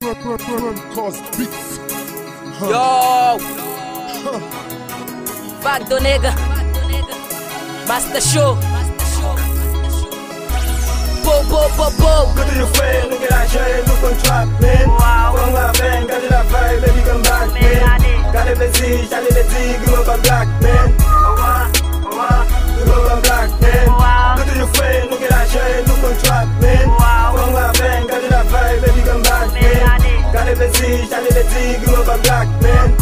Yo, Facto nigga, Master Show. Go to your friend, look at that shit, look on trap, man. From my band, got it that vibe, baby come back, man. Got it busy, shot it busy, give up a black, man. Give up a black, man. Go to your friend, look at that shit, look on trap, man. From my band, got it that vibe, baby come back, man. Got it busy, shot it busy, give up a black, man.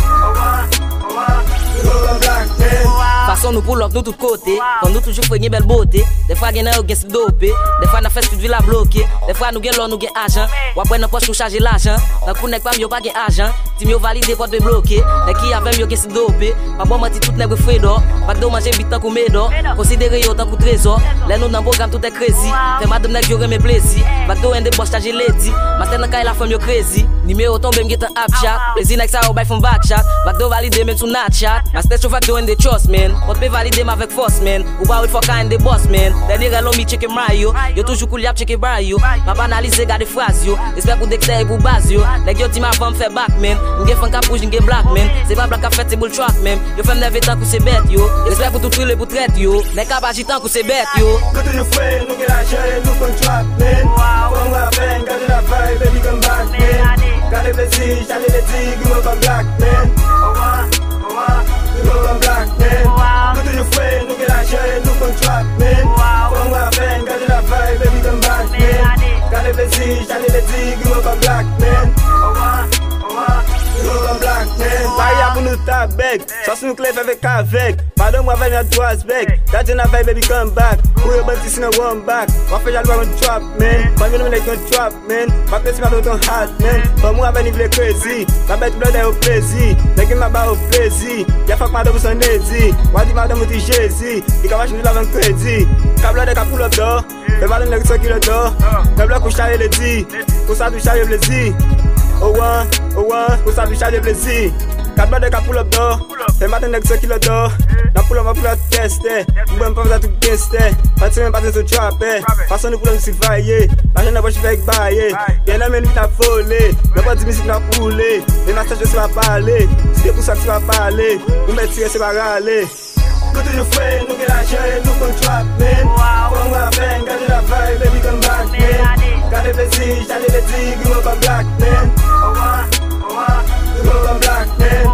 Give up a black, man. Façon nous pull up nous tout côté. Quand nous toujours fait une belle beauté. Des fois gen nan yo gen si dopé. Des fois na fest toute ville a bloqué. Des fois nous gen l'or nous gen argent. Ou après nan poche nous charger l'argent. Nan kou nek pas yo pas gen argent. Tim yo validé pour te bloquer. Nek qui avec yo gen si dopé. Pas bon menti tout nèg fredo. Pas de manger vite tant kou médo. Considérer yo tant kou trésor. Là nous dans programme tout est crazy. Fait madame nèg yo remè plaisir. Pas de ende boss charger lady. Matin nan kay la femme yo crazy. Numéro tombe m'get en app chat. Plaisir nek sa ou bay from back chat. Pas de validé même sous nat chat. Master show facto ende trust man. On peut valider avec force man. Ou pas il faut kind de boss man. Dernier l'homme check Mario. Yo toujours cool yap check Brayo. Ma banaliser garder phrase yo. J'espère pour dexter pour base yo. Nèg yo di ma femme fait back man. M'gen fan cap rouge m'gen black man. C'est pas black a fait c'est bull track man. Yo femme lever tant que c'est bête yo. J'espère pour tout triller pour traite yo. Nèg cap agit tant que c'est bête yo. Go to your friend, look at that shit, look on trap, man. From my band, got it that vibe, baby come back, man. Got it busy, shot it busy, give up a black, man. Give up a black, man. Go to your friend, look at that shit, look on trap, man. From my band, got it that vibe, baby come back, man. Got it busy, shot it busy, give up a black, man. Give up a black, man. Maria pour nous tabeg, sauce nous clef avec Madame moi venir trois beg. That in a vibe, baby come back. Who you been to one back? What for y'all want trap, man? But me no like no trap, man. Back this man don't hard, man. But moi venir vle crazy. Ma bête blood est crazy. Nèg ma ba au crazy. Ya fuck madame son lazy. What di madame ti Jay-Z. Di ka machine la van crazy. Ka blood ka pull up door. Be valin nèg so kilo door. Me block ko charger le di. Ko sa du charger le di. Oh one, ko sa du charger le di. Ka blood ka pull up door. Be matin nèg so kilo door. Na pull up ma pull up test. Mwen pa vza tout gangste. Pati men patin so trap. Façon nous pull up si vaille. La jeune pas fait bailler. Bien la men vite à voler. Me pas di musique na pouler. Les messages je vais parler. C'est pour ça que tu vas parler. Ou me tirer c'est pas râler. Go to your friend, look at that shit, look on trap, man. From my band, got it that vibe, baby come back, man. Got it busy, shot it busy, give up a black, man. Give up a black, man.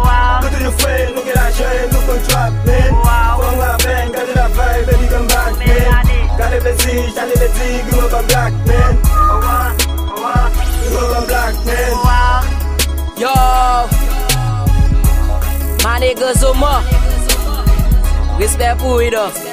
Go to your friend, look at that shit, look on trap, man. From my band, got it that vibe, baby come back, man. Got it busy, shot it busy, give up a black, man. Give up a black, man. Yo, my niggas so much. Respect pour eux.